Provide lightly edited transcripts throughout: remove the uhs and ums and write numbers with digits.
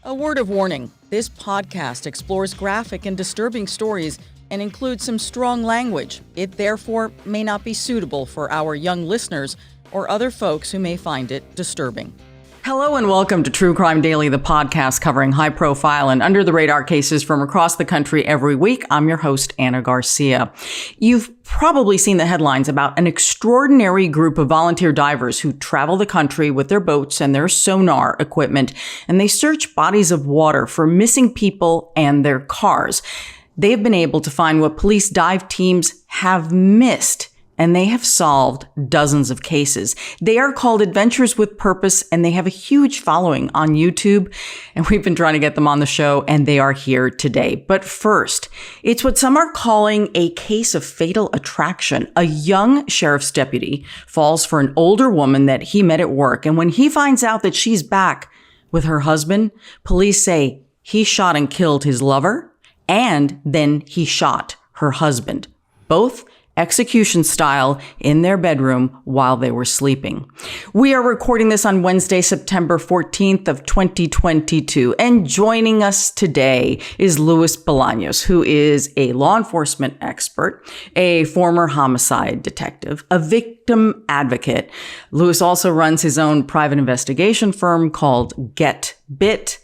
A word of warning, this podcast explores graphic and disturbing stories and includes some strong language. It therefore may not be suitable for our young listeners or other folks who may find it disturbing. Hello and welcome to True Crime Daily, the podcast covering high-profile and under-the-radar cases from across the country every week. I'm your host, Ana Garcia. You've probably seen the headlines about an extraordinary group of volunteer divers who travel the country with their boats and their sonar equipment, and they search bodies of water for missing people and their cars. They've been able to find what police dive teams have missed, and they have solved dozens of cases. They are called Adventures with Purpose, and they have a huge following on YouTube. And we've been trying to get them on the show, and they are here today. But first, it's what some are calling a case of fatal attraction. A young sheriff's deputy falls for an older woman that he met at work. And when he finds out that she's back with her husband, police say he shot and killed his lover, and then he shot her husband. Both execution style in their bedroom while they were sleeping. We are recording this on Wednesday, September 14th of 2022. And joining us today is Luis Bolaños, who is a law enforcement expert, a former homicide detective, a victim advocate. Luis also runs his own private investigation firm called Get Bit.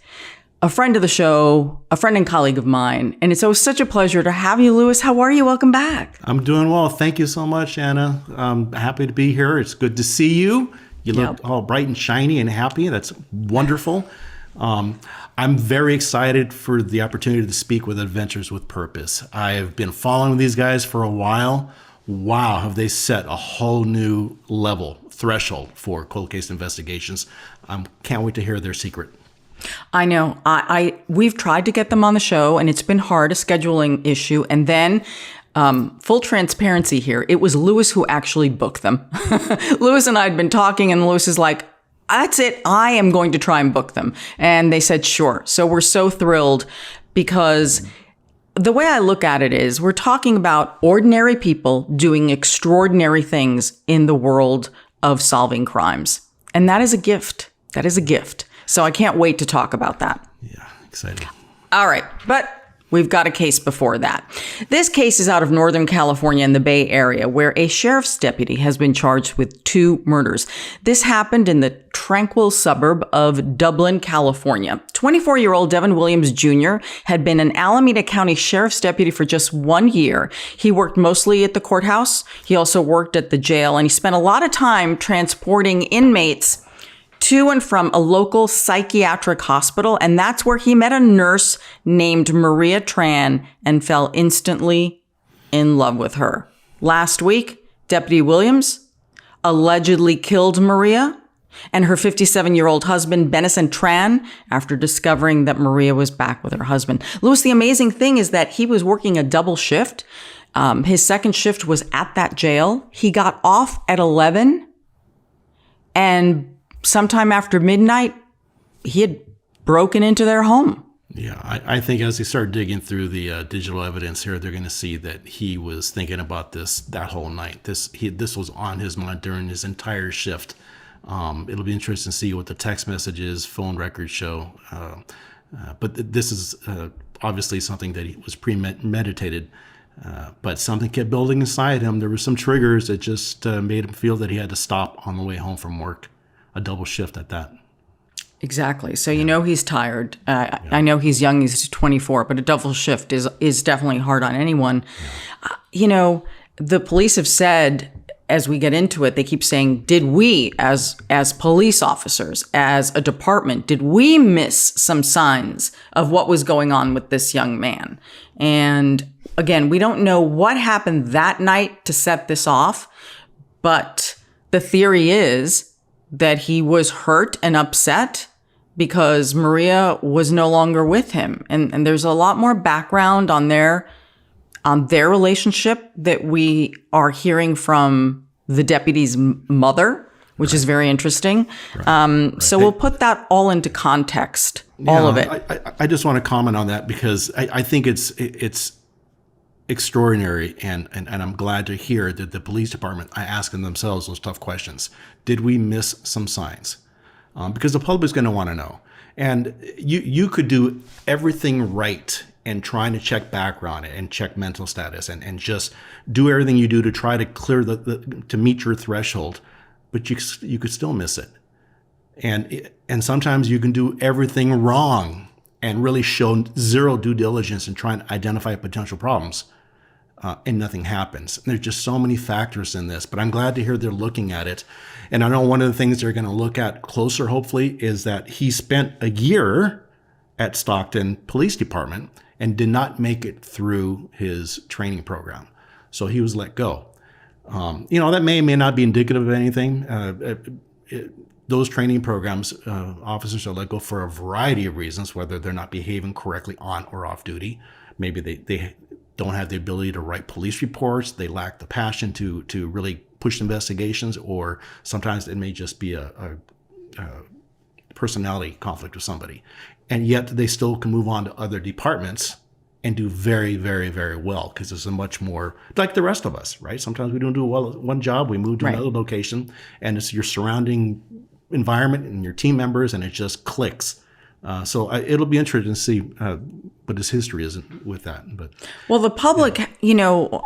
A friend of the show, a friend and colleague of mine. And it's always such a pleasure to have you, Luis. How are you? Welcome back. I'm doing well. Thank you so much, Anna. I'm happy to be here. It's good to see you. You look all bright and shiny and happy. That's wonderful. I'm very excited for the opportunity to speak with Adventures with Purpose. I have been following these guys for a while. Wow, have they set a whole new threshold for cold case investigations. Can't wait to hear their secret. I know. We've tried to get them on the show, and it's been hard, a scheduling issue. And then, full transparency here, it was Luis who actually booked them. Luis and I had been talking, and Luis is like, that's it. I am going to try and book them. And they said, sure. So we're so thrilled because the way I look at it is we're talking about ordinary people doing extraordinary things in the world of solving crimes. And that is a gift. That is a gift. So I can't wait to talk about that. Yeah, exciting. All right, but we've got a case before that. This case is out of Northern California in the Bay Area, where a sheriff's deputy has been charged with 2 murders. This happened in the tranquil suburb of Dublin, California. 24-year-old Devin Williams Jr. had been an Alameda County sheriff's deputy for just 1 year. He worked mostly at the courthouse. He also worked at the jail, and he spent a lot of time transporting inmates to and from a local psychiatric hospital, and that's where he met a nurse named Maria Tran and fell instantly in love with her. Last week, Deputy Williams allegedly killed Maria and her 57-year-old husband, Benison Tran, after discovering that Maria was back with her husband. Louis, the amazing thing is that he was working a double shift. His second shift was at that jail. He got off at 11, and sometime after midnight, he had broken into their home. Yeah, I think as they start digging through the digital evidence here, they're going to see that he was thinking about this that whole night. This was on his mind during his entire shift. It'll be interesting to see what the text messages, phone records show. But this is obviously something that he was premeditated. But something kept building inside him. There were some triggers that just made him feel that he had to stop on the way home from work. A double shift at that. Exactly. So you know he's tired. I know he's young. He's 24, but a double shift is definitely hard on anyone. Yeah. The police have said, as we get into it, they keep saying, did we, as police officers, as a department, did we miss some signs of what was going on with this young man? And again, we don't know what happened that night to set this off, but the theory is that he was hurt and upset because Maria was no longer with him. And there's a lot more background on their relationship that we are hearing from the deputy's mother, which is very interesting. Right. So we'll put that all into context, all of it. I just want to comment on that because I think it's extraordinary, and I'm glad to hear that the police department are asking themselves those tough questions. Did we miss some signs? Because the public's going to want to know. And you could do everything right and trying to check background and check mental status and just do everything you do to try to clear to meet your threshold, but you could still miss it. And sometimes you can do everything wrong and really show zero due diligence and try and identify potential problems, and nothing happens. And there's just so many factors in this, but I'm glad to hear they're looking at it. And I know one of the things they're going to look at closer, hopefully, is that he spent a year at Stockton Police Department and did not make it through his training program. So he was let go. That may not be indicative of anything. Those training programs, officers are let go for a variety of reasons, whether they're not behaving correctly on or off duty. Maybe they don't have the ability to write police reports. They lack the passion to really push investigations, or sometimes it may just be a personality conflict with somebody. And yet they still can move on to other departments and do very, very, very well, because it's a much more like the rest of us, right? Sometimes we don't do well at one job, we move to another location, and it's your surrounding environment and your team members, and it just clicks. So it'll be interesting to see what his history is with that. But the public,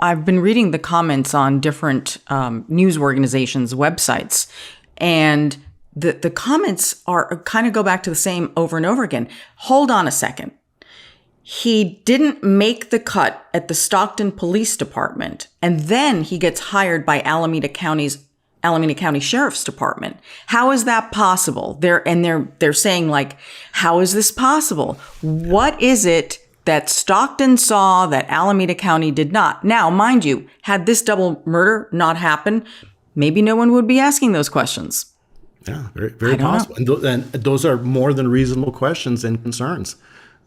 I've been reading the comments on different news organizations' websites, and the comments are kind of go back to the same over and over again. Hold on a second. He didn't make the cut at the Stockton Police Department, and then he gets hired by Alameda County Sheriff's Department. How is that possible? They're saying, like, how is this possible? What is it that Stockton saw that Alameda County did not? Now, mind you, had this double murder not happened, maybe no one would be asking those questions. Yeah, very, very possible. And those are more than reasonable questions and concerns.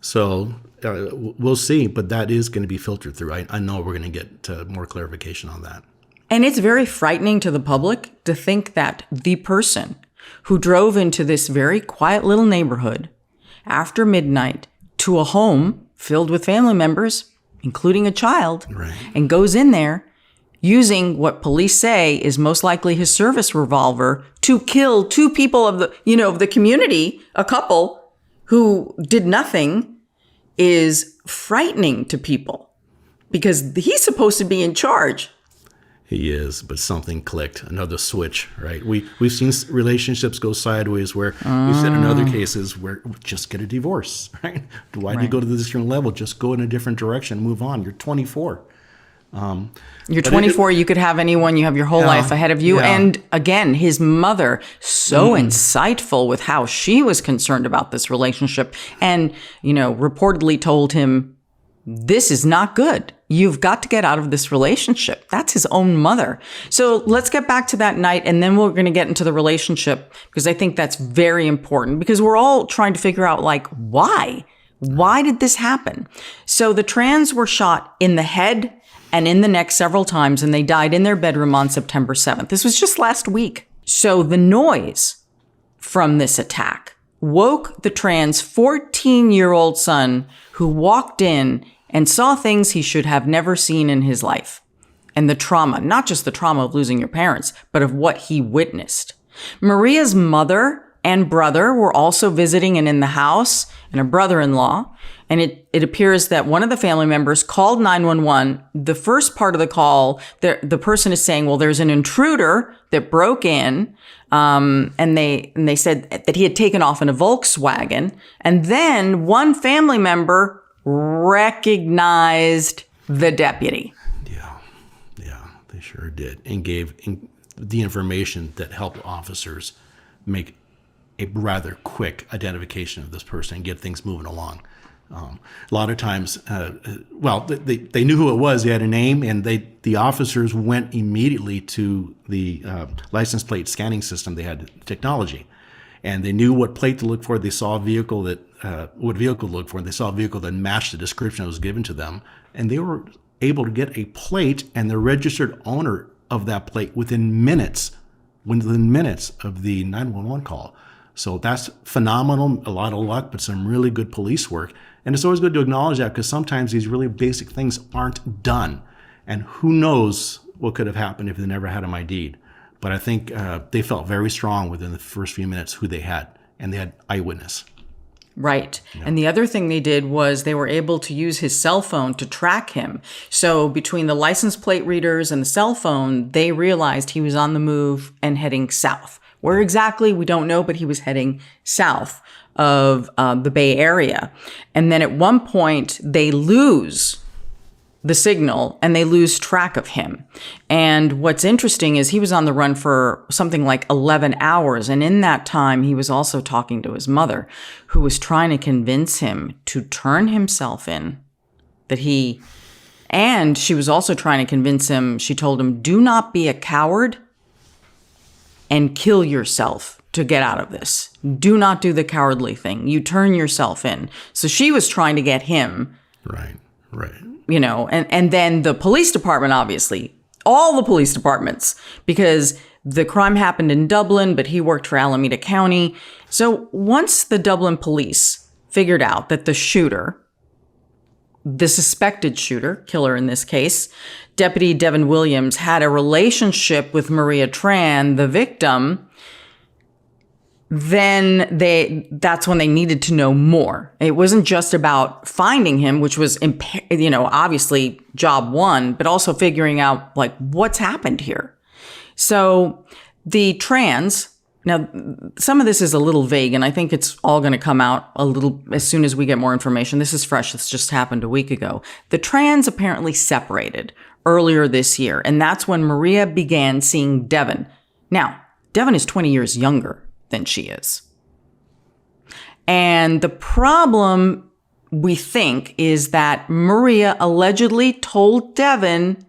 So we'll see, but that is going to be filtered through. I know we're going to get more clarification on that. And it's very frightening to the public to think that the person who drove into this very quiet little neighborhood after midnight to a home filled with family members, including a child, and goes in there using what police say is most likely his service revolver to kill two people of the community, a couple who did nothing, is frightening to people because he's supposed to be in charge. He is, but something clicked, another switch, right? We've seen relationships go sideways where we've said in other cases where just get a divorce, right? Why do you go to the different level? Just go in a different direction, move on. You're 24. You're 24, you could have anyone, you have your whole life ahead of you. Yeah. And again, his mother, so insightful with how she was concerned about this relationship and, reportedly told him, this is not good. You've got to get out of this relationship. That's his own mother. So let's get back to that night, and then we're going to get into the relationship, because I think that's very important, because we're all trying to figure out, like, why? Why did this happen? So the trans were shot in the head and in the neck several times, and they died in their bedroom on September 7th. This was just last week. So the noise from this attack woke the trans 14-year-old son, who walked in and saw things he should have never seen in his life. And the trauma, not just the trauma of losing your parents, but of what he witnessed. Maria's mother and brother were also visiting and in the house, and a brother-in-law. And it appears that one of the family members called 911. The first part of the call, the person is saying, well, there's an intruder that broke in. And they said that he had taken off in a Volkswagen. And then one family member recognized the deputy. Yeah, they sure did. And gave the information that helped officers make a rather quick identification of this person and get things moving along. A lot of times, they knew who it was. They had a name, and the officers went immediately to the license plate scanning system. They had technology, and they knew what plate to look for. They saw a vehicle what vehicle to look for. And they saw a vehicle that matched the description that was given to them, and they were able to get a plate and the registered owner of that plate within minutes of the 911 call. So that's phenomenal, a lot of luck, but some really good police work. And it's always good to acknowledge that, because sometimes these really basic things aren't done. And who knows what could have happened if they never had him ID'd. But I think they felt very strong within the first few minutes who they had, and they had eyewitness. Right. And the other thing they did was they were able to use his cell phone to track him. So between the license plate readers and the cell phone, they realized he was on the move and heading south. Where exactly, we don't know, but he was heading south of the Bay Area. And then at one point, they lose the signal and they lose track of him. And what's interesting is he was on the run for something like 11 hours. And in that time, he was also talking to his mother, who was trying to convince him to turn himself in, and she was also trying to convince him, she told him, do not be a coward and kill yourself to get out of this. Do not do the cowardly thing. You turn yourself in. So she was trying to get him. Right. And then the police department, obviously, all the police departments, because the crime happened in Dublin, but he worked for Alameda County. So once the Dublin police figured out that the shooter, the suspected shooter, killer in this case, Deputy Devin Williams, had a relationship with Maria Tran, the victim, then that's when they needed to know more. It wasn't just about finding him, which was, obviously job one, but also figuring out what's happened here. So the Trans, now some of this is a little vague, and I think it's all going to come out a little as soon as we get more information. This is fresh. This just happened a week ago. The Trans apparently separated earlier this year, and that's when Maria began seeing Devin. Now, Devin is 20 years younger than she is. And the problem, we think, is that Maria allegedly told Devin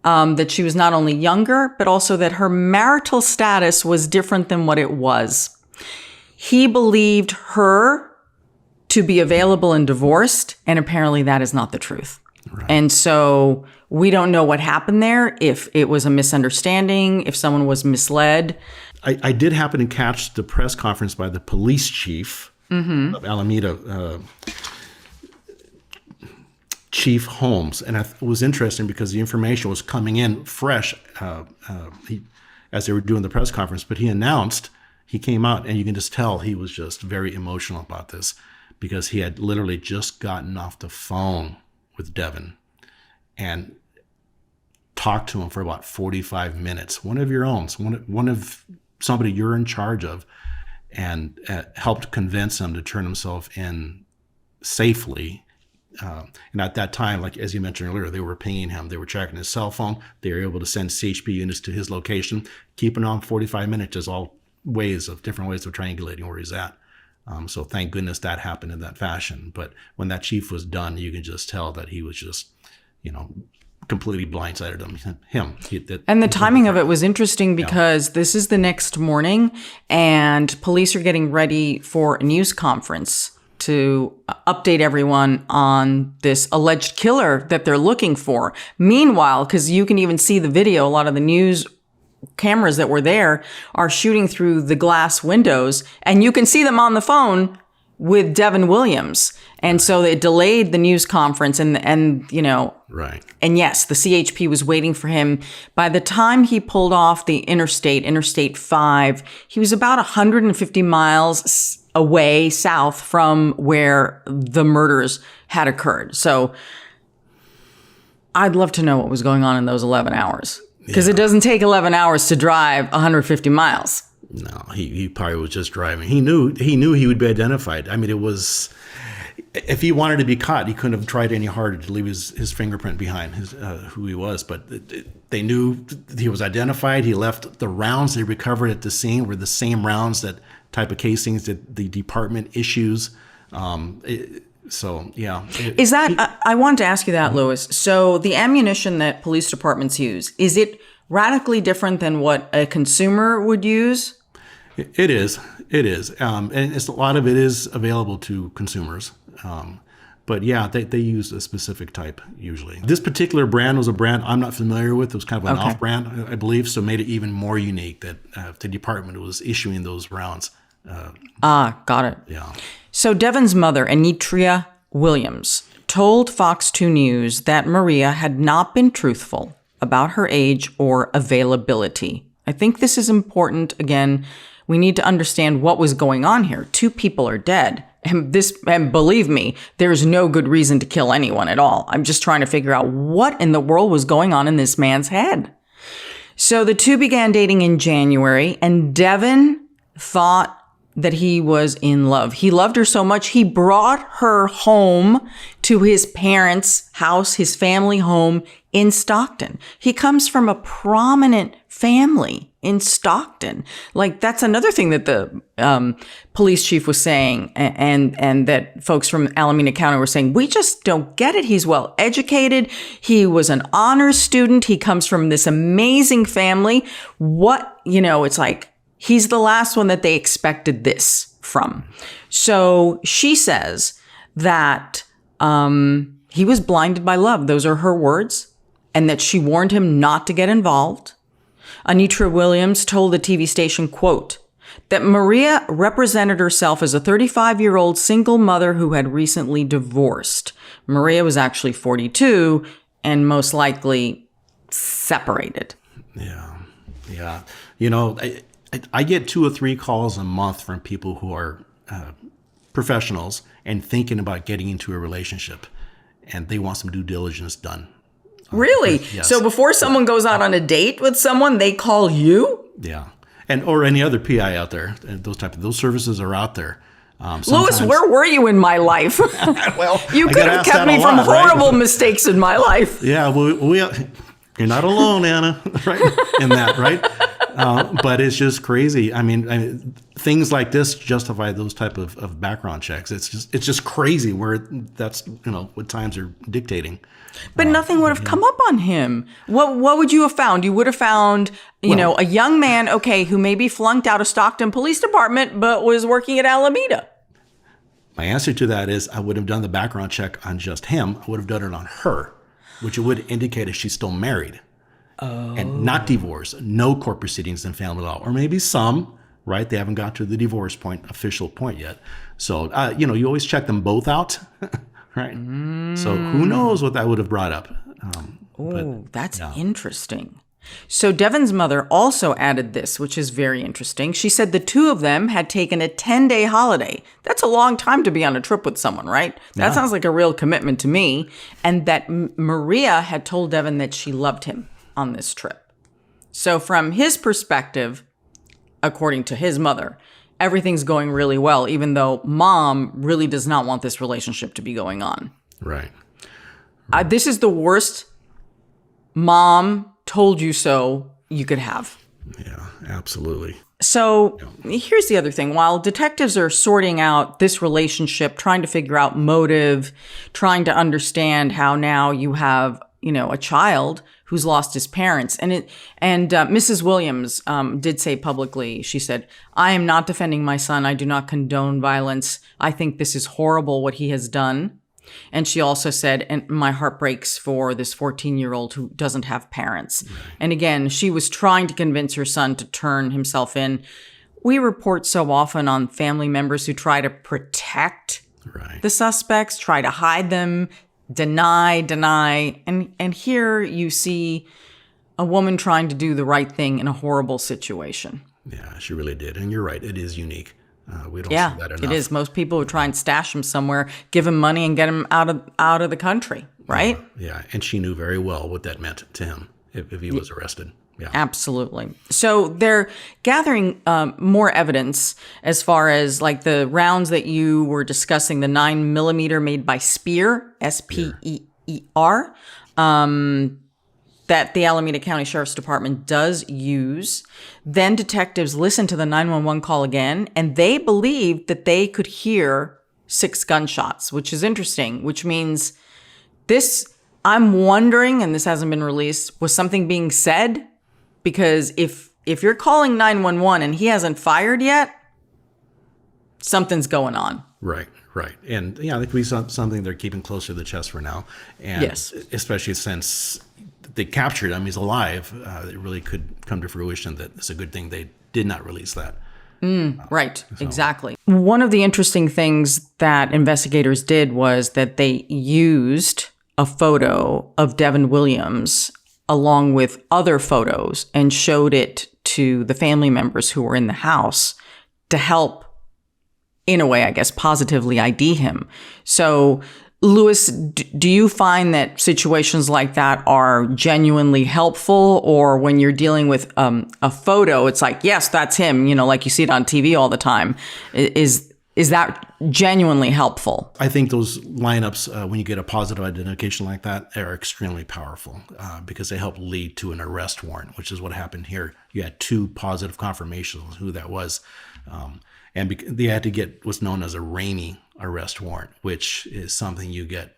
that she was not only younger, but also that her marital status was different than what it was. He believed her to be available and divorced, and apparently that is not the truth. Right. And so we don't know what happened there, if it was a misunderstanding, if someone was misled. I did happen to catch the press conference by the police chief of Alameda, Chief Holmes. And it was interesting because the information was coming in fresh as they were doing the press conference. But he came out, and you can just tell he was just very emotional about this, because he had literally just gotten off the phone with Devin and talked to him for about 45 minutes. One of your own, one of somebody you're in charge of, and helped convince him to turn himself in safely. And at that time, as you mentioned earlier, they were pinging him. They were tracking his cell phone. They were able to send CHP units to his location. Keeping on 45 minutes is all different ways of triangulating where he's at. So thank goodness that happened in that fashion. But when that chief was done, you can just tell that he was just, completely blindsided him. And the timing of it was interesting because this is the next morning, and police are getting ready for a news conference to update everyone on this alleged killer that they're looking for. Meanwhile, because you can even see the video, a lot of the news cameras that were there are shooting through the glass windows, and you can see them on the phone with Devin Williams. And so they delayed the news conference and right. And yes, the CHP was waiting for him. By the time he pulled off the Interstate 5, he was about 150 miles away south from where the murders had occurred. So I'd love to know what was going on in those 11 hours, because it doesn't take 11 hours to drive 150 miles. No, he probably was just driving. He knew he would be identified. I mean, it was, if he wanted to be caught, he couldn't have tried any harder to leave his fingerprint behind who he was. But they knew he was identified. He left the rounds they recovered at the scene were the same rounds, that type of casings that the department issues. So, yeah. I wanted to ask you that, Louis. So the ammunition that police departments use, is it radically different than what a consumer would use? It is. And a lot of it is available to consumers. But yeah, they use a specific type usually. This particular brand was a brand I'm not familiar with. It was kind of an off-brand, I believe, so made it even more unique that the department was issuing those rounds. Got it. Yeah. So Devin's mother, Anitria Williams, told Fox 2 News that Maria had not been truthful about her age or availability. I think this is important. Again, We need to understand what was going on here. 2 people are dead. And believe me, there's no good reason to kill anyone at all. I'm just trying to figure out what in the world was going on in this man's head. So the 2 began dating in January, and Devin thought that he was in love. He loved her so much, he brought her home to his parents' house, his family home in Stockton. He comes from a prominent family in Stockton. Like, that's another thing that the police chief was saying, and that folks from Alameda County were saying, we just don't get it. He's well educated. He was an honors student. He comes from this amazing family. It's like, he's the last one that they expected this from. So she says that he was blinded by love. Those are her words. And that she warned him not to get involved. Anitra Williams told the TV station, quote, that Maria represented herself as a 35-year-old single mother who had recently divorced. Maria was actually 42 and most likely separated. Yeah. I get 2 or 3 calls a month from people who are professionals and thinking about getting into a relationship, and they want some due diligence done. Really? Yes. So before someone goes out on a date with someone, they call you? Yeah. Or any other PI out there. Those services are out there. Louis, where were you in my life? Well, you could have kept me from horrible mistakes in my life. Yeah, you're not alone, Anna, right? In that, right? But it's just crazy. I mean, things like this justify those type of background checks. It's just crazy where that's what times are dictating. But nothing would have come up on him. What would you have found? You would have found, a young man, who maybe flunked out of Stockton Police Department, but was working at Alameda. My answer to that is I would have done the background check on just him. I would have done it on her, which would indicate if she's still married and not divorced, no court proceedings in family law, or maybe some, right? They haven't got to the divorce official point yet. So, you always check them both out. Right. So who knows what that would have brought up. That's interesting. So Devin's mother also added this, which is very interesting. She said the 2 of them had taken a 10-day holiday. That's a long time to be on a trip with someone, right? That sounds like a real commitment to me. And that Maria had told Devin that she loved him on this trip. So from his perspective, according to his mother, everything's going really well, even though mom really does not want this relationship to be going on. Right. This is the worst mom told you so you could have. Yeah, absolutely. So here's the other thing. While detectives are sorting out this relationship, trying to figure out motive, trying to understand how now you have, a child who's lost his parents. And Mrs. Williams did say publicly, she said, I am not defending my son. I do not condone violence. I think this is horrible what he has done. And she also said, and my heart breaks for this 14-year-old who doesn't have parents. Right. And again, she was trying to convince her son to turn himself in. We report so often on family members who try to protect the suspects, try to hide them, deny. And here you see a woman trying to do the right thing in a horrible situation. Yeah, she really did. And you're right. It is unique. We don't see that enough. It is. Most people would try and stash him somewhere, give him money and get him out of the country, right? Yeah. And she knew very well what that meant to him if he was arrested. Yeah. Absolutely. So they're gathering more evidence as far as like the rounds that you were discussing, the 9mm made by Speer, S-P-E-E-R, that the Alameda County Sheriff's Department does use. Then detectives listened to the 911 call again, and they believed that they could hear 6 gunshots, which is interesting, which means this, I'm wondering, and this hasn't been released, was something being said? Because if you're calling 911 and he hasn't fired yet, something's going on. Right. And yeah, that could be something they're keeping close to the chest for now. And yes. Especially since they captured him, he's alive, it really could come to fruition that it's a good thing they did not release that. Right, exactly. One of the interesting things that investigators did was that they used a photo of Devin Williams along with other photos and showed it to the family members who were in the house to help, in a way, I guess, positively ID him. So, Louis, do you find that situations like that are genuinely helpful? Or when you're dealing with a photo, it's like, yes, that's him, like you see it on TV all the time. Is that genuinely helpful? I think those lineups, when you get a positive identification like that, are extremely powerful because they help lead to an arrest warrant, which is what happened here. You had 2 positive confirmations of who that was. And they had to get what's known as a rainy arrest warrant, which is something you get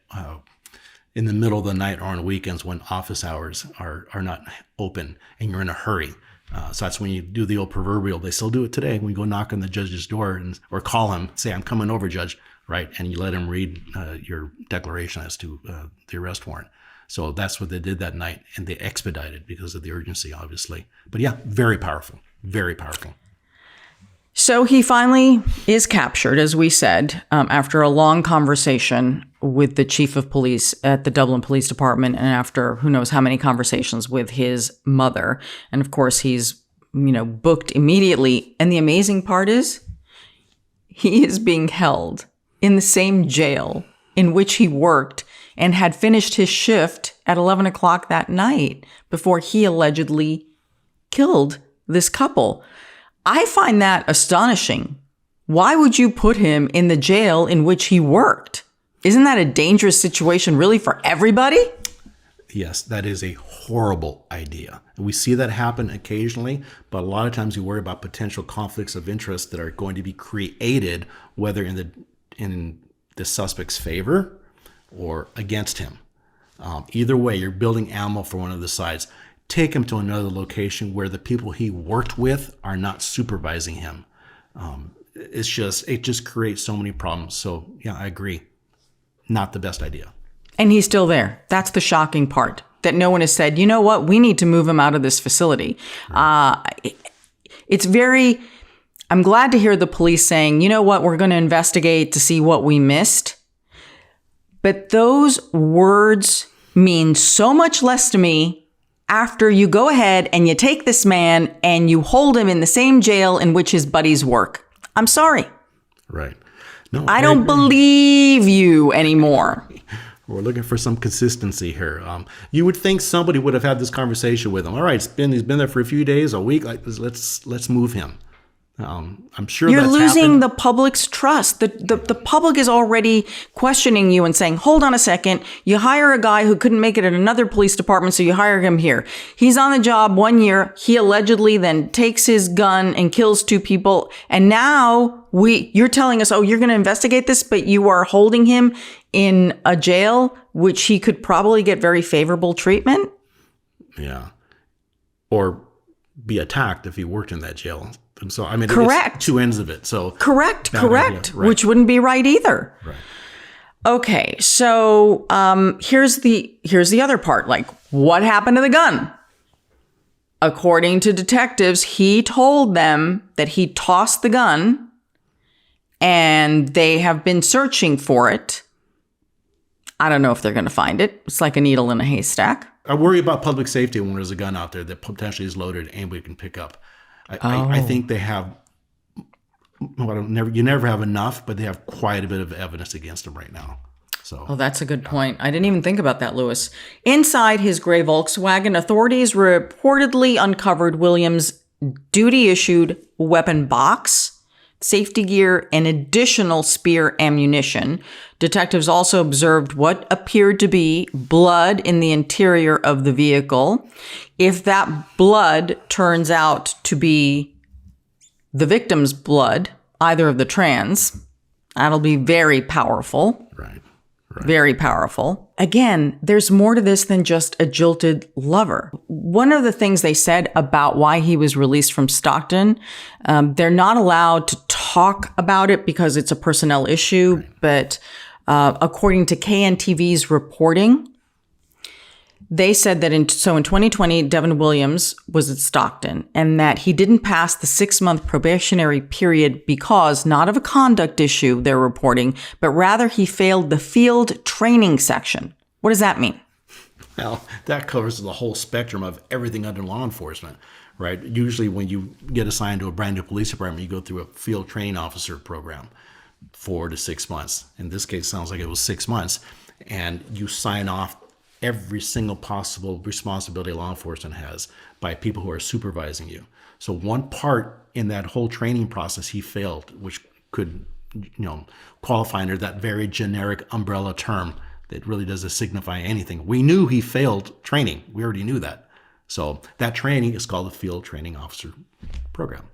in the middle of the night or on weekends when office hours are not open and you're in a hurry. So that's when you do the old proverbial, they still do it today, when you go knock on the judge's door or call him, say, I'm coming over, judge, right? And you let him read your declaration as to the arrest warrant. So that's what they did that night, and they expedited because of the urgency, obviously. But yeah, very powerful, very powerful. So he finally is captured, as we said, after a long conversation with the chief of police at the Dublin Police Department, and after who knows how many conversations with his mother. And of course, he's, booked immediately. And the amazing part is he is being held in the same jail in which he worked and had finished his shift at 11 o'clock that night before he allegedly killed this couple. I find that astonishing. Why would you put him in the jail in which he worked? Isn't that a dangerous situation really for everybody? Yes, that is a horrible idea. We see that happen occasionally, but a lot of times we worry about potential conflicts of interest that are going to be created, whether in the suspect's favor or against him. Either way, you're building ammo for one of the sides. Take him to another location where the people he worked with are not supervising him. It just creates so many problems. So yeah, I agree. Not the best idea. And he's still there. That's the shocking part, that no one has said, you know what, we need to move him out of this facility. Right. I'm glad to hear the police saying, you know what, we're going to investigate to see what we missed. But those words mean so much less to me after you go ahead and you take this man and you hold him in the same jail in which his buddies work. I'm sorry. Right. No, I don't believe you anymore. We're looking for some consistency here. You would think somebody would have had this conversation with him. All right, he's been there for a few days, a week. Let's move him. I'm sure you're that's losing happened. the public's trust. The public is already questioning you and saying, hold on a second. You hire a guy who couldn't make it at another police department, so you hire him here. He's on the job 1 year. He allegedly then takes his gun and kills 2 people. And now you're telling us, oh, you're going to investigate this, but you are holding him in a jail, which he could probably get very favorable treatment. Yeah. Or be attacked if he worked in that jail. And so, correct. It's 2 ends of it. So correct. Right. Which wouldn't be right either. Right. Okay. So, here's the other part. Like, what happened to the gun? According to detectives, he told them that he tossed the gun and they have been searching for it. I don't know if they're going to find it. It's like a needle in a haystack. I worry about public safety when there's a gun out there that potentially is loaded and anybody can pick up. I think they have, you never have enough, but they have quite a bit of evidence against them right now. So, oh, that's a good point. I didn't even think about that, Louis. Inside his gray Volkswagen, authorities reportedly uncovered Williams' duty-issued weapon box, safety gear, and additional spear ammunition. Detectives also observed what appeared to be blood in the interior of the vehicle. If that blood turns out to be the victim's blood, either of the trans, that'll be very powerful. Right. Very powerful. Again, there's more to this than just a jilted lover. One of the things they said about why he was released from Stockton, they're not allowed to talk about it because it's a personnel issue, right. But according to KNTV's reporting, they said that in 2020, Devin Williams was at Stockton and that he didn't pass the 6-month probationary period because not of a conduct issue, they're reporting, but rather he failed the field training section. What does that mean? Well, that covers the whole spectrum of everything under law enforcement, right? Usually when you get assigned to a brand new police department, you go through a field training officer program, 4 to 6 months. In this case, it sounds like it was 6 months. And you sign off every single possible responsibility law enforcement has by people who are supervising you. So one part in that whole training process he failed, which could, qualify under that very generic umbrella term that really doesn't signify anything. We knew he failed training. We already knew that. So that training is called the Field Training Officer Program.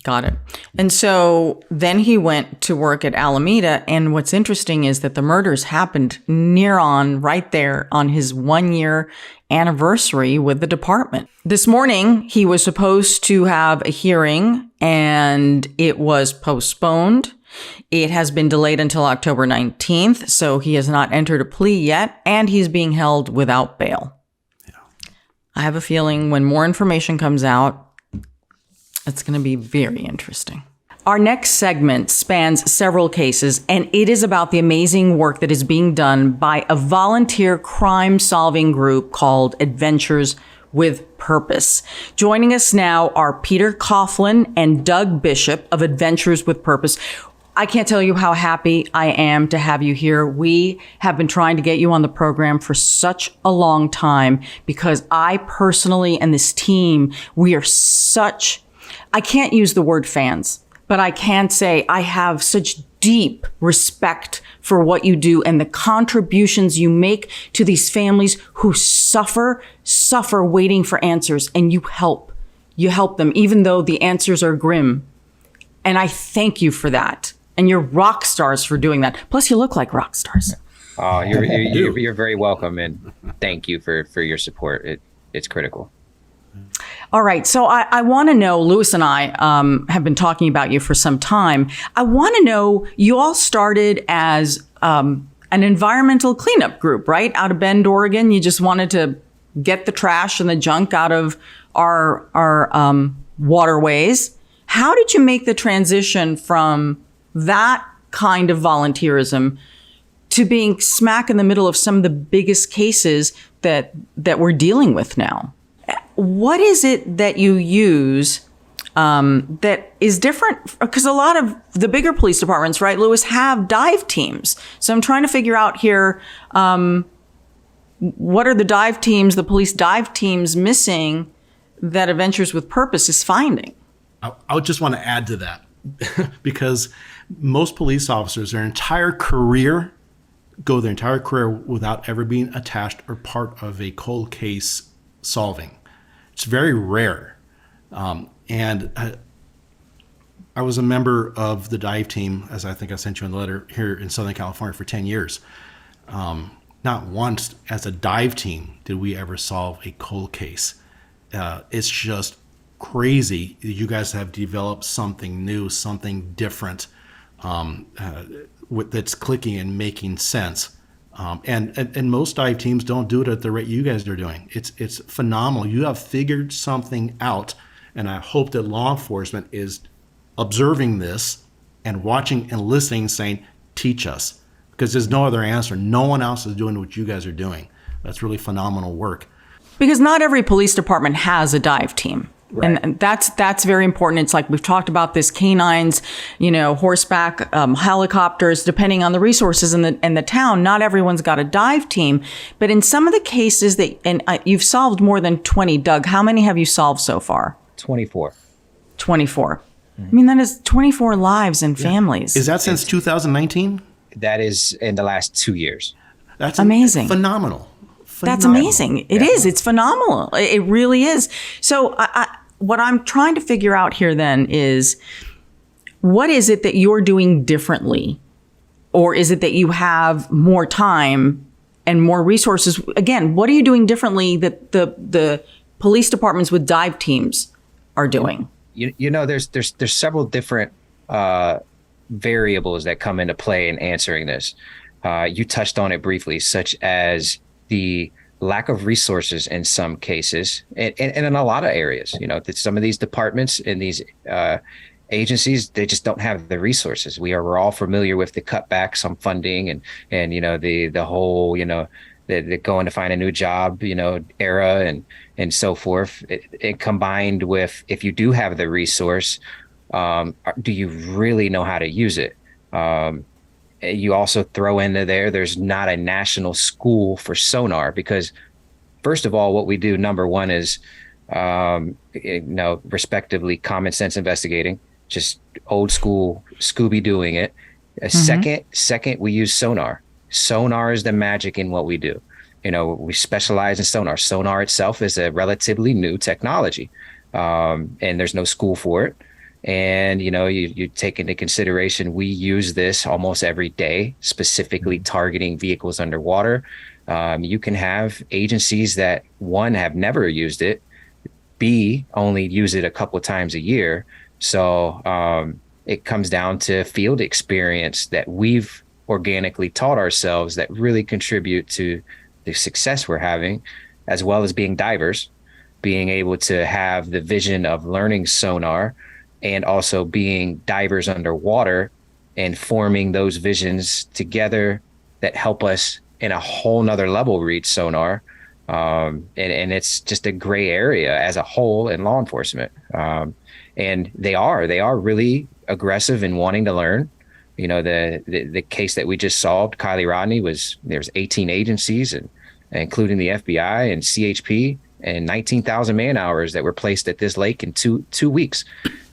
Got it. And so then he went to work at Alameda. And what's interesting is that the murders happened near on right there on his 1-year anniversary with the department. This morning, he was supposed to have a hearing and it was postponed. It has been delayed until October 19th. So he has not entered a plea yet and he's being held without bail. Yeah. I have a feeling when more information comes out, it's going to be very interesting. Our next segment spans several cases, and it is about the amazing work that is being done by a volunteer crime-solving group called Adventures with Purpose. Joining us now are Peter Coughlin and Doug Bishop of Adventures with Purpose. I can't tell you how happy I am to have you here. We have been trying to get you on the program for such a long time because I personally and this team, we are I can't use the word fans, but I can say I have such deep respect for what you do and the contributions you make to these families who suffer waiting for answers, and you help them even though the answers are grim. And I thank you for that. And you're rock stars for doing that. Plus you look like rock stars. Oh, you're very welcome. And thank you for your support. It's critical. All right. So I want to know, Louis and I have been talking about you for some time. I want to know, you all started as an environmental cleanup group, right? Out of Bend, Oregon. You just wanted to get the trash and the junk out of our waterways. How did you make the transition from that kind of volunteerism to being smack in the middle of some of the biggest cases that we're dealing with now? What is it that you use that is different? Because a lot of the bigger police departments, right, Louis, have dive teams. So I'm trying to figure out here, what are the police dive teams missing that Adventures with Purpose is finding? I would just want to add to that because most police officers, their entire career, without ever being attached or part of a cold case solving. It's very rare. And I was a member of the dive team, as I think I sent you in the letter, here in Southern California for 10 years. Not once as a dive team did we ever solve a cold case. It's just crazy. You guys have developed something new, something different that's clicking and making sense. And most dive teams don't do it at the rate you guys are doing. It's phenomenal. You have figured something out, and I hope that law enforcement is observing this and watching and listening, saying, teach us, because there's no other answer. No one else is doing what you guys are doing. That's really phenomenal work. Because not every police department has a dive team. Right. And that's very important. It's like we've talked about this, canines, horseback, helicopters, depending on the resources in the town. Not everyone's got a dive team. But in some of the cases you've solved more than 20, Doug. How many have you solved so far? 24. 24. Mm-hmm. I mean, that is 24 lives and families. Is that since 2019? That is in the last 2 years. That's amazing. Phenomenal. That's amazing. It is. It's phenomenal. It really is. So what I'm trying to figure out here then is, what is it that you're doing differently? Or is it that you have more time and more resources? Again, what are you doing differently that the police departments with dive teams are doing? There's several different variables that come into play in answering this. You touched on it briefly, such as the lack of resources in some cases, and in a lot of areas. Some of these departments and these agencies, they just don't have the resources. We're all familiar with the cutbacks on funding and the whole they're going to find a new job, era and so forth. It combined with, if you do have the resource, do you really know how to use it? You also throw into there's not a national school for sonar, because first of all, what we do, number one, is respectively common sense investigating, just old school Scooby doing it. Second, we use sonar. Sonar is the magic in what we do. We specialize in sonar. Sonar itself is a relatively new technology, and there's no school for it. And, you take into consideration, we use this almost every day, specifically targeting vehicles underwater. You can have agencies that, one, have never used it, B, only use it a couple of times a year. So it comes down to field experience that we've organically taught ourselves that really contribute to the success we're having, as well as being divers, being able to have the vision of learning sonar and also being divers underwater and forming those visions together that help us in a whole nother level read sonar. And it's just a gray area as a whole in law enforcement. And they are really aggressive in wanting to learn. The case that we just solved, Kylie Rodney, there's 18 agencies, and including the FBI and CHP, and 19,000 man hours that were placed at this lake in two weeks.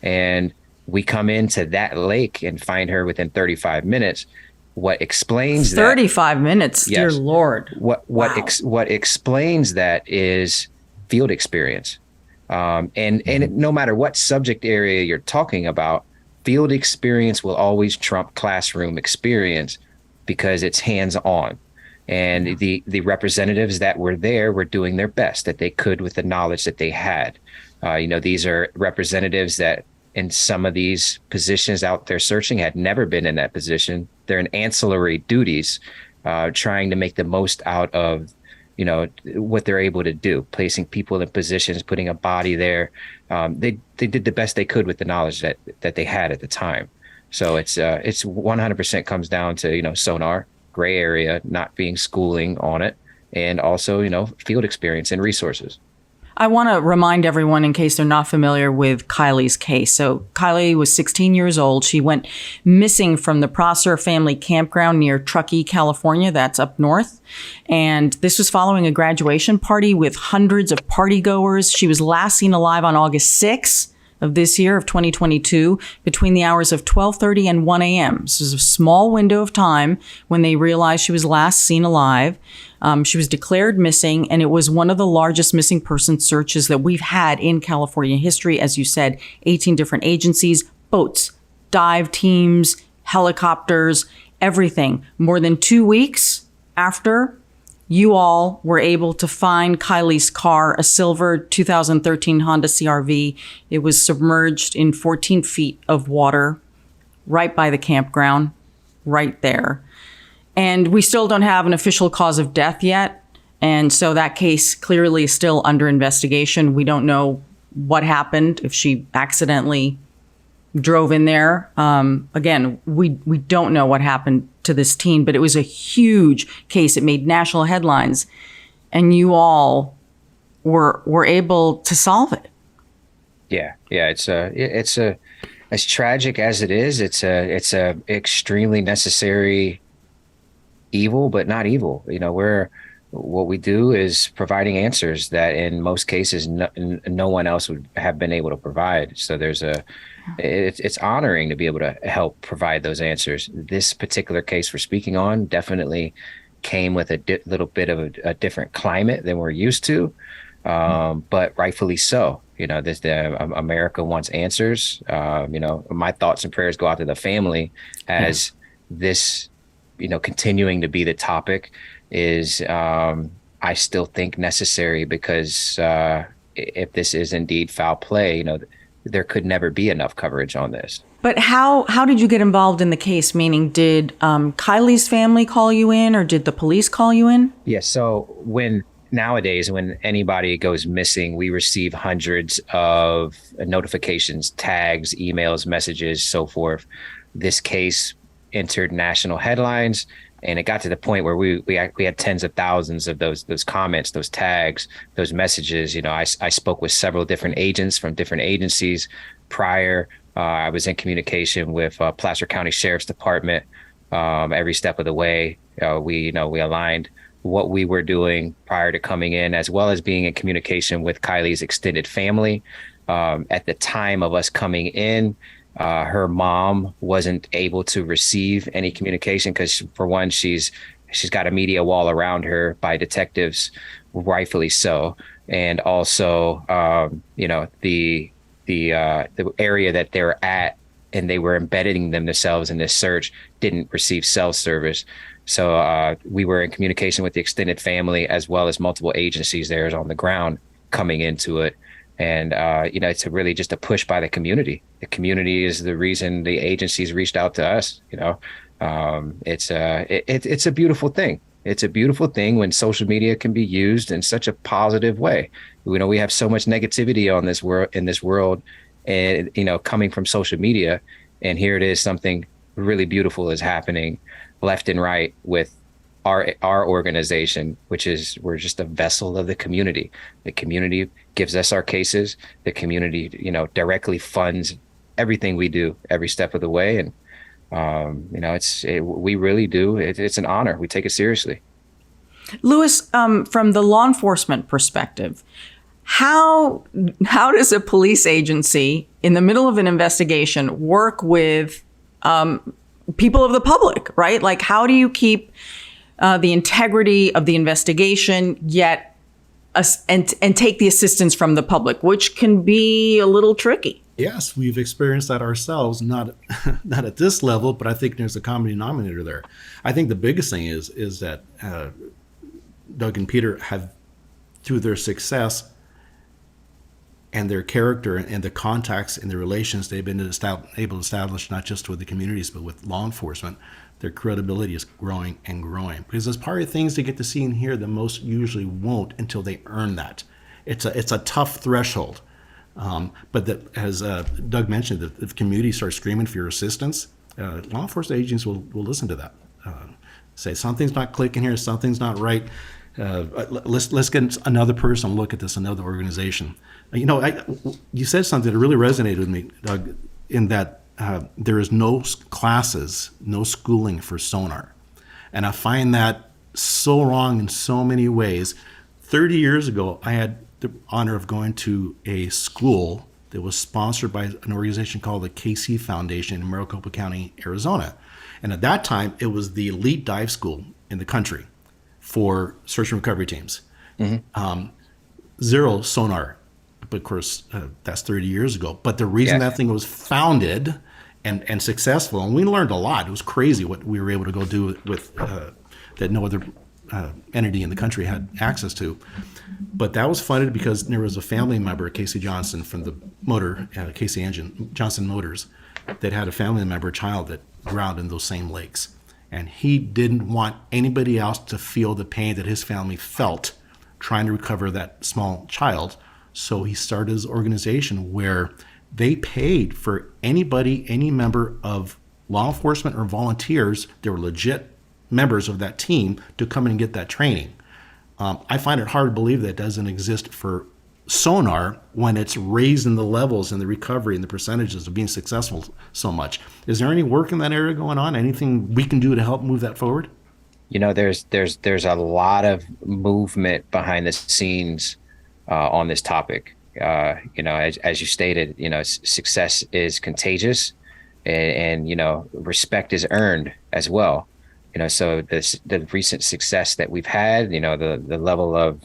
And we come into that lake and find her within 35 minutes. What explains 35 minutes, yes, dear Lord. What explains that is field experience. And no matter what subject area you're talking about, field experience will always trump classroom experience because it's hands-on. And the representatives that were there were doing their best that they could with the knowledge that they had. These are representatives that in some of these positions out there searching had never been in that position. They're in ancillary duties, trying to make the most out of, what they're able to do, placing people in positions, putting a body there. They did the best they could with the knowledge that they had at the time. So it's 100% comes down to, sonar, gray area, not being schooling on it, and also, field experience and resources. I want to remind everyone, in case they're not familiar with Kylie's case. So Kylie was 16 years old. She went missing from the Prosser family campground near Truckee, California. That's up north. And this was following a graduation party with hundreds of partygoers. She was last seen alive on August 6th of this year, of 2022, between the hours of 12:30 and 1 a.m. This was a small window of time when they realized she was last seen alive. She was declared missing, and it was one of the largest missing person searches that we've had in California history. As you said, 18 different agencies, boats, dive teams, helicopters, everything. More than 2 weeks after, you all were able to find Kylie's car, a silver 2013 Honda CR-V. It was submerged in 14 feet of water right by the campground, right there. And we still don't have an official cause of death yet. And so that case clearly is still under investigation. We don't know what happened, if she accidentally drove in there. Again, we don't know what happened to this teen, but it was a huge case. It made national headlines, and you all were able to solve it. Yeah. It's as tragic as it is. It's a extremely necessary evil, but not evil. What we do is providing answers that in most cases no one else would have been able to provide. So it's honoring to be able to help provide those answers. This particular case we're speaking on definitely came with a little bit of a different climate than we're used to, but rightfully so. America wants answers. My thoughts and prayers go out to the family as this, continuing to be the topic is, I still think necessary, because if this is indeed foul play, there could never be enough coverage on this. But how did you get involved in the case? Meaning, did Kylie's family call you in, or did the police call you in? Yes. So nowadays, when anybody goes missing, we receive hundreds of notifications, tags, emails, messages, so forth. This case entered national headlines. And it got to the point where we had tens of thousands of those comments, those tags, those messages. I spoke with several different agents from different agencies prior. I was in communication with Placer County Sheriff's Department every step of the way. We aligned what we were doing prior to coming in, as well as being in communication with Kylie's extended family. At the time of us coming in, her mom wasn't able to receive any communication because, for one, she's got a media wall around her by detectives, rightfully so, and also, the area that they're at and they were embedding themselves in this search didn't receive cell service. So we were in communication with the extended family as well as multiple agencies there on the ground coming into it. And, it's really just a push by the community. The community is the reason the agencies reached out to us. It's a beautiful thing. It's a beautiful thing when social media can be used in such a positive way. We have so much negativity in this world, and, coming from social media. And here it is, something really beautiful is happening left and right with our organization, which is, we're just a vessel of the community. The community gives us our cases. The community, directly funds everything we do every step of the way. And, we really do. It's an honor. We take it seriously. Louis, from the law enforcement perspective, how does a police agency in the middle of an investigation work with people of the public, right? Like, how do you keep the integrity of the investigation, yet and take the assistance from the public, which can be a little tricky? Yes, we've experienced that ourselves, not at this level, but I think there's a common denominator there. I think the biggest thing is that Doug and Peter have, through their success and their character and the contacts and the relations they've been able to establish, not just with the communities, but with law enforcement, their credibility is growing and growing. Because there's part of things they get to see and hear that most usually won't until they earn that. It's a tough threshold. But that, as Doug mentioned, if the community starts screaming for your assistance, law enforcement agents will listen to that. Say something's not clicking here, something's not right. Let's get another person look at this, another organization. You said something that really resonated with me, Doug, in that there is no classes, no schooling for sonar. And I find that so wrong in so many ways. 30 years ago, I had the honor of going to a school that was sponsored by an organization called the KC Foundation in Maricopa County, Arizona. And at that time, it was the elite dive school in the country for search and recovery teams. Mm-hmm. Zero sonar, but of course, that's 30 years ago. But the reason that thing was founded and successful, and we learned a lot. It was crazy what we were able to go do with that no other entity in the country had access to. But that was funded because there was a family member, Casey Johnson, from the motor, Casey Engine, Johnson Motors, that had a family member, child, that drowned in those same lakes. And he didn't want anybody else to feel the pain that his family felt trying to recover that small child. So he started his organization where they paid for anybody, any member of law enforcement or volunteers, they were legit members of that team, to come in and get that training. I find it hard to believe that doesn't exist for sonar when it's raising the levels and the recovery and the percentages of being successful so much. Is there any work in that area going on? Anything we can do to help move that forward? There's a lot of movement behind the scenes on this topic. As you stated, success is contagious, and respect is earned as well. So the recent success that we've had, the level of,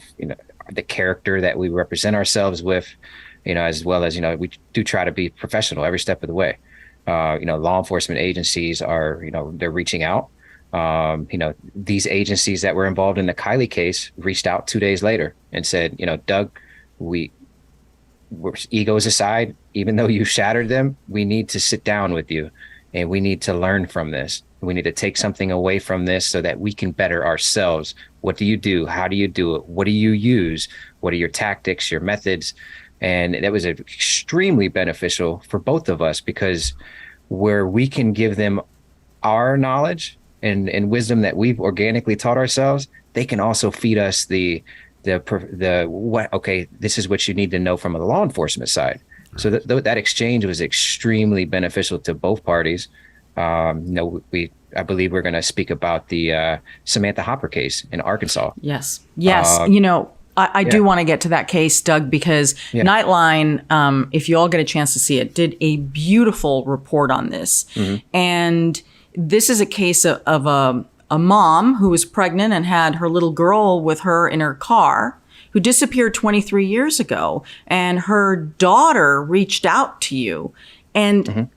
the character that we represent ourselves with, as well as, we do try to be professional every step of the way. Law enforcement agencies are, they're reaching out. These agencies that were involved in the Kylie case reached out 2 days later and said, Doug, we're egos aside, even though you shattered them, we need to sit down with you and we need to learn from this. We need to take something away from this so that we can better ourselves. What do you do? How do you do it? What do you use? What are your tactics, your methods? And that was extremely beneficial for both of us, because where we can give them our knowledge and wisdom that we've organically taught ourselves, they can also feed us the what, okay, this is what you need to know from a law enforcement side. So that exchange was extremely beneficial to both parties. I believe we're going to speak about the Samantha Hopper case in Arkansas. Yes. I do want to get to that case, Doug, because Nightline, if you all get a chance to see it, did a beautiful report on this. And this is a case of a mom who was pregnant and had her little girl with her in her car, who disappeared 23 years ago. And her daughter reached out to you. And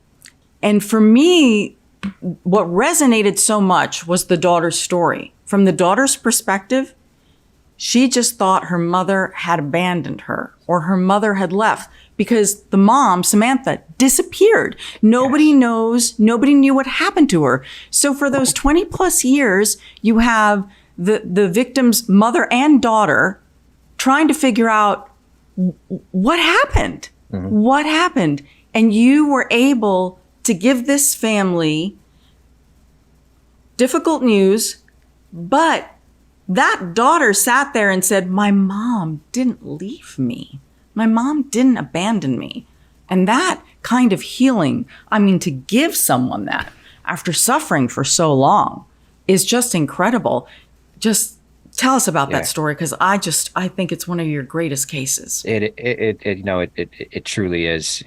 for me, what resonated so much was the daughter's story. From the daughter's perspective, she just thought her mother had abandoned her or her mother had left because the mom, Samantha, disappeared. Nobody knows, nobody knew what happened to her. So for those 20 plus years, you have the victim's mother and daughter trying to figure out what happened. What happened? And you were able to give this family difficult news, but that daughter sat there and said, my mom didn't leave me. My mom didn't abandon me. And that kind of healing, to give someone that after suffering for so long is just incredible. Just tell us about that story, because I think it's one of your greatest cases. It truly is,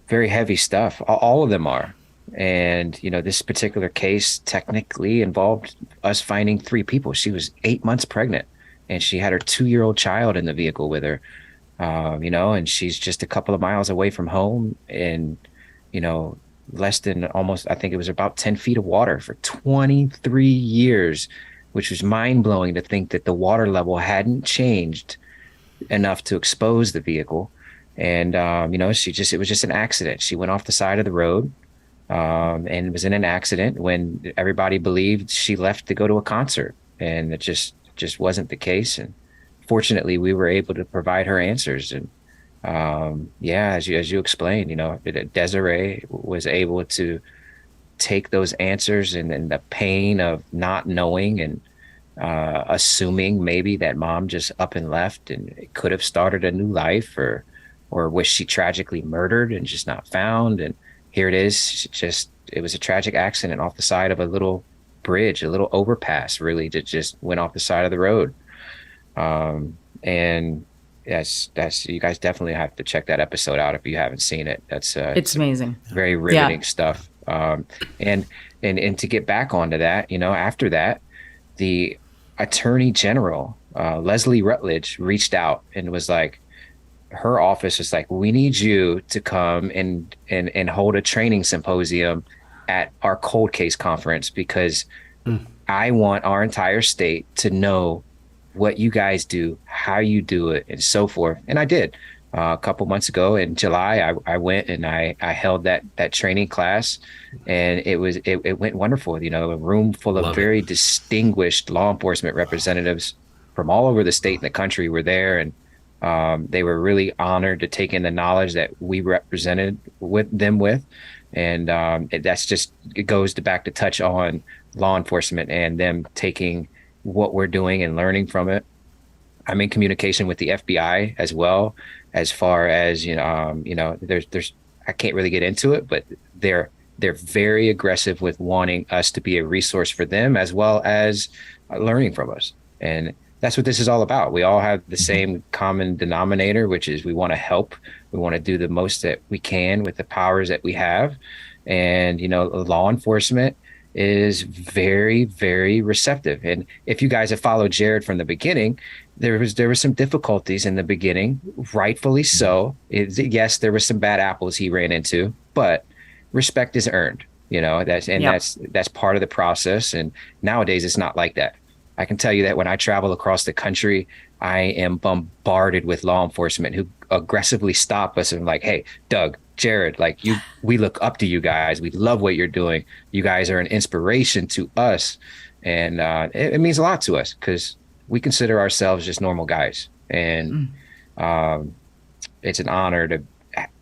very heavy stuff. All of them are. And, this particular case technically involved us finding 3 people. She was 8 months pregnant and she had her 2-year-old child in the vehicle with her, and she's just a couple of miles away from home and, less than almost, I think it was about 10 feet of water for 23 years, which was mind blowing to think that the water level hadn't changed enough to expose the vehicle. And, it was just an accident. She went off the side of the road. And was in an accident when everybody believed she left to go to a concert, and it just wasn't the case. And fortunately, we were able to provide her answers. And as you explained, Desiree was able to take those answers and the pain of not knowing and assuming maybe that mom just up and left and it could have started a new life, or was she tragically murdered and just not found. And here it is. It was a tragic accident off the side of a little bridge, a little overpass, really, that just went off the side of the road. And that's you guys definitely have to check that episode out if you haven't seen it. It's amazing, very riveting stuff. And to get back onto that, after that, the Attorney General, Leslie Rutledge, reached out and was like, her office was like, we need you to come and hold a training symposium at our cold case conference, because I want our entire state to know what you guys do, how you do it, and so forth. And I did. A couple months ago in July, I went and I held that training class, and it went wonderful. A room full of very distinguished law enforcement representatives from all over the state and the country were there, and they were really honored to take in the knowledge that we represented them with. And it goes back to touch on law enforcement and them taking what we're doing and learning from it. I'm in communication with the FBI as well, as far as, there's I can't really get into it, but they're very aggressive with wanting us to be a resource for them, as well as learning from us. And that's what this is all about. We all have the same common denominator, which is we want to help. We want to do the most that we can with the powers that we have. And, law enforcement is very, very receptive. And if you guys have followed Jared from the beginning, there were some difficulties in the beginning, rightfully so. Yes, there were some bad apples he ran into, but respect is earned. That's part of the process. And nowadays it's not like that. I can tell you that when I travel across the country, I am bombarded with law enforcement who aggressively stop us and like, hey, Doug, Jared, we look up to you guys. We love what you're doing. You guys are an inspiration to us. And it means a lot to us because we consider ourselves just normal guys. And it's an honor to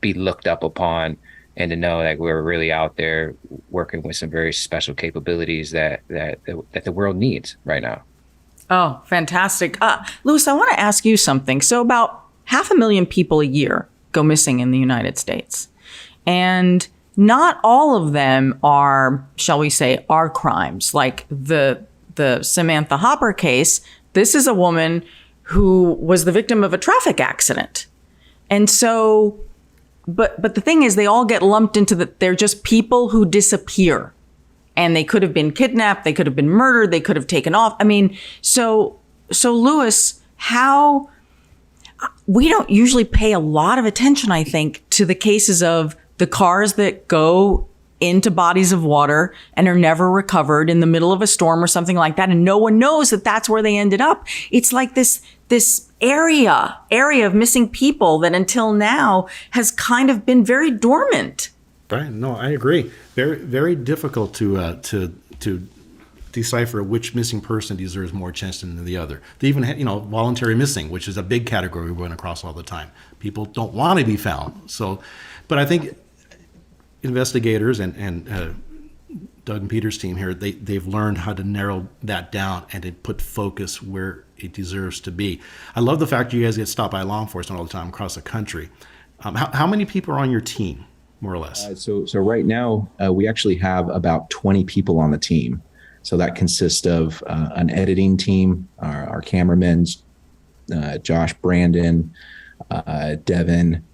be looked up upon and to know that we're really out there working with some very special capabilities that the world needs right now. Oh, fantastic. Louis, I want to ask you something. So about 500,000 people a year go missing in the United States. And not all of them are, shall we say, are crimes. Like the Samantha Hopper case, this is a woman who was the victim of a traffic accident. And so, but the thing is, they all get lumped into they're just people who disappear. And they could have been kidnapped, they could have been murdered, they could have taken off. I mean, so Louis, how we don't usually pay a lot of attention, I think, to the cases of the cars that go into bodies of water and are never recovered in the middle of a storm or something like that. And no one knows that that's where they ended up. It's like this area of missing people that until now has kind of been very dormant. Right. No, I agree. Very, very difficult to decipher which missing person deserves more attention than the other. They even had, voluntary missing, which is a big category we run across all the time. People don't want to be found. So, but I think investigators and Doug and Peter's team here, they've learned how to narrow that down and to put focus where it deserves to be. I love the fact you guys get stopped by law enforcement all the time across the country. How many people are on your team, more or less? So right now, we actually have about 20 people on the team. So that consists of an editing team, our cameramen, Josh, Brandon, Devin.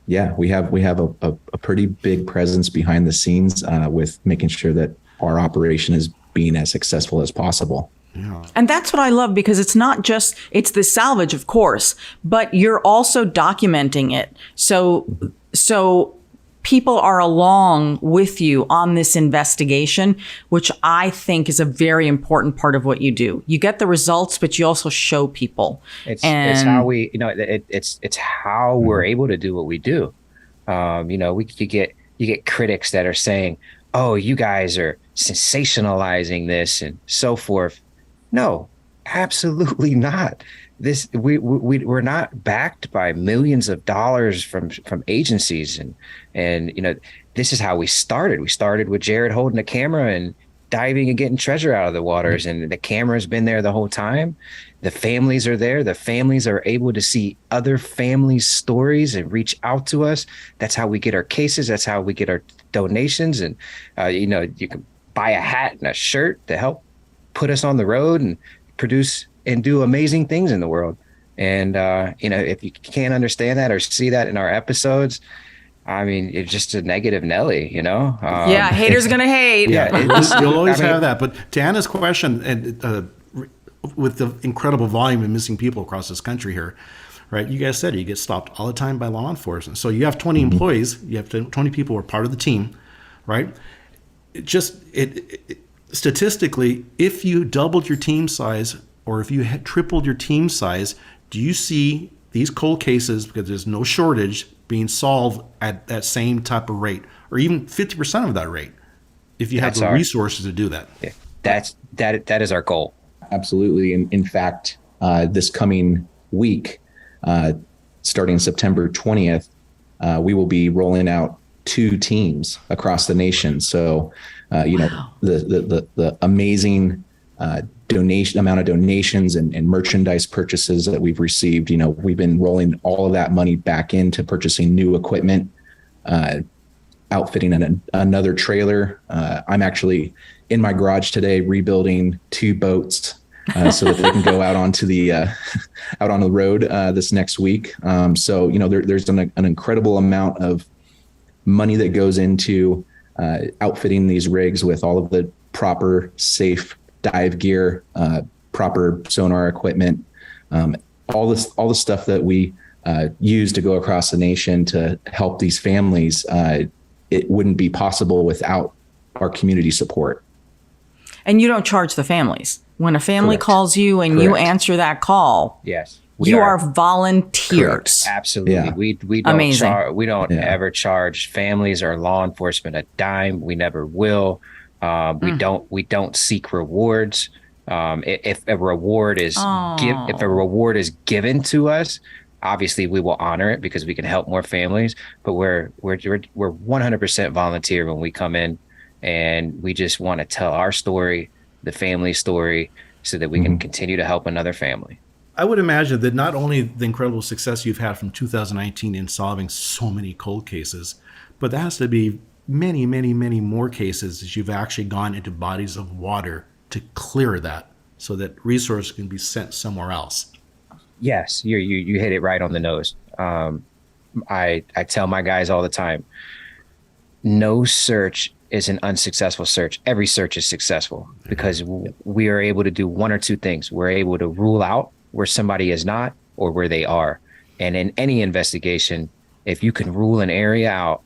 We have a pretty big presence behind the scenes with making sure that our operation is being as successful as possible. Yeah. And that's what I love, because it's not just, it's the salvage, of course, but you're also documenting it. So people are along with you on this investigation, which I think is a very important part of what you do. You get the results, but you also show people. It's how we, it's how we're able to do what we do. You get critics that are saying, "Oh, you guys are sensationalizing this," and so forth. No, absolutely not. We're not backed by millions of dollars from agencies, and this is how we started. We started with Jared holding a camera and diving and getting treasure out of the waters, and the camera's been there the whole time. The families are there. The families are able to see other families' stories and reach out to us. That's how we get our cases. That's how we get our donations, and you can buy a hat and a shirt to help put us on the road and produce and do amazing things in the world. And, if you can't understand that or see that in our episodes, I mean, it's just a negative Nelly, haters going to hate. Yeah, you'll always have that. But to Anna's question, and with the incredible volume of missing people across this country here, right? You guys said it, you get stopped all the time by law enforcement. So you have 20 employees, you have 20 people who are part of the team, right? Statistically, if you doubled your team size, or if you had tripled your team size, do you see these cold cases, because there's no shortage, being solved at that same type of rate, or even 50% of that rate, if you have the resources to do that? Yeah, that is our goal. Absolutely. In fact, this coming week, starting September 20th, we will be rolling out 2 teams across the nation. So, wow. the amazing amount of donations and merchandise purchases that we've received, we've been rolling all of that money back into purchasing new equipment, outfitting another trailer. I'm actually in my garage today rebuilding 2 boats so that they can go out onto the out on the road this next week. There's an incredible amount of money that goes into outfitting these rigs with all of the proper safe dive gear, proper sonar equipment, all the stuff that we use to go across the nation to help these families. It wouldn't be possible without our community support. And you don't charge the families. When a family Correct. Calls you and Correct. you answer that call, Yes. you are volunteers. Correct. Absolutely. Yeah. We don't Amazing. We don't ever charge families or law enforcement a dime. We never will. We don't seek rewards. If a reward is given to us, Obviously, we will honor it because we can help more families, but we're 100% volunteer when we come in, and we just want to tell our story, the family story, so that we can continue to help another family. I would imagine that not only the incredible success you've had from 2019 in solving so many cold cases, but there has to be many, many, many more cases that you've actually gone into bodies of water to clear that so that resources can be sent somewhere else. Yes, you hit it right on the nose. I tell my guys all the time, no search is an unsuccessful search. Every search is successful because we are able to do one or two things. We're able to rule out where somebody is not or where they are. And in any investigation, if you can rule an area out,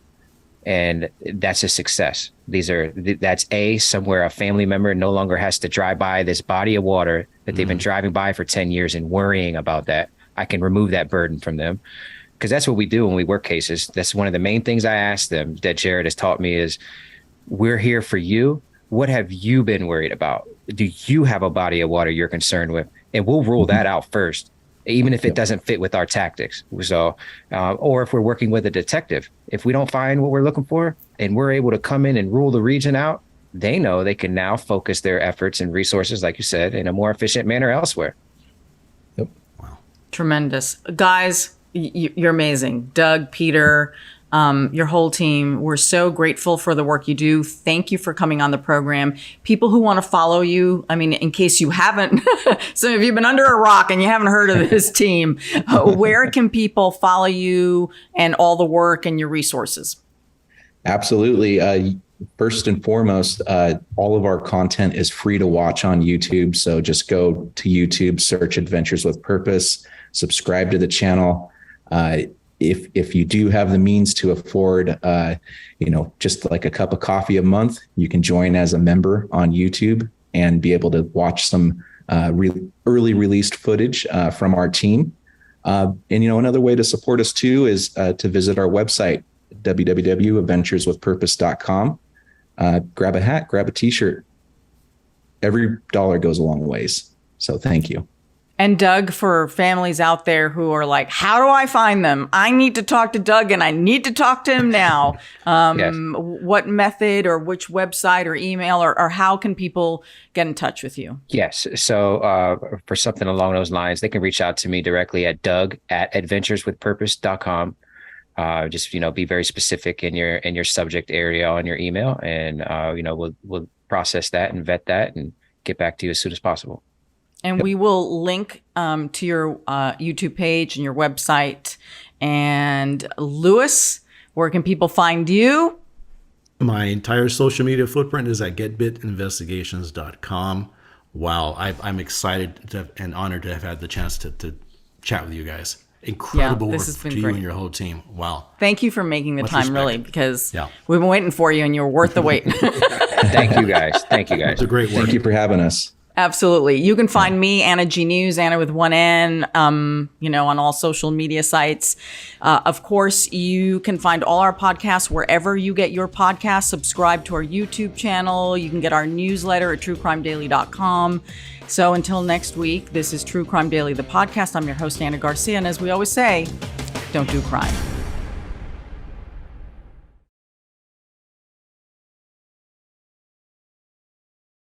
and that's a success. That's somewhere a family member no longer has to drive by this body of water that they've been driving by for 10 years and worrying about that. I can remove that burden from them, because that's what we do when we work cases. That's one of the main things I ask them that Jared has taught me is, we're here for you. What have you been worried about? Do you have a body of water you're concerned with? And we'll rule that out first, even if it doesn't fit with our tactics. So, or if we're working with a detective, if we don't find what we're looking for and we're able to come in and rule the region out, they know they can now focus their efforts and resources, like you said, in a more efficient manner elsewhere. Yep. Wow. Tremendous. Guys, you're amazing. Doug, Peter, your whole team, we're so grateful for the work you do. Thank you for coming on the program. People who want to follow you, I mean, in case you haven't, some of you have been under a rock and you haven't heard of this team, where can people follow you and all the work and your resources? Absolutely. First and foremost, all of our content is free to watch on YouTube. So just go to YouTube, search Adventures with Purpose, subscribe to the channel. If you do have the means to afford, just like a cup of coffee a month, you can join as a member on YouTube and be able to watch some early released footage from our team. And another way to support us too is to visit our website, www.adventureswithpurpose.com. Grab a hat, grab a t-shirt. Every dollar goes a long ways. So thank you. And Doug, for families out there who are like, how do I find them? I need to talk to Doug and I need to talk to him now. Yes. What method or which website or email or how can people get in touch with you? Yes. So for something along those lines, they can reach out to me directly at doug@adventureswithpurpose.com. Just, be very specific in your subject area on your email, and, we'll process that and vet that and get back to you as soon as possible. And we will link to your YouTube page and your website. And Louis, where can people find you? My entire social media footprint is at getbitinvestigations.com. Wow, I'm excited and honored to have had the chance to chat with you guys. Incredible work to you and your whole team. Wow. Thank you for making the Much time, respect. really, because we've been waiting for you and you're worth the wait. Thank you, guys. It's a great work. Thank you for having us. Absolutely. You can find me, Ana G News, Ana with one N, on all social media sites. Of course, you can find all our podcasts wherever you get your podcasts. Subscribe to our YouTube channel. You can get our newsletter at truecrimedaily.com. So until next week, this is True Crime Daily, the podcast. I'm your host, Ana Garcia. And as we always say, don't do crime.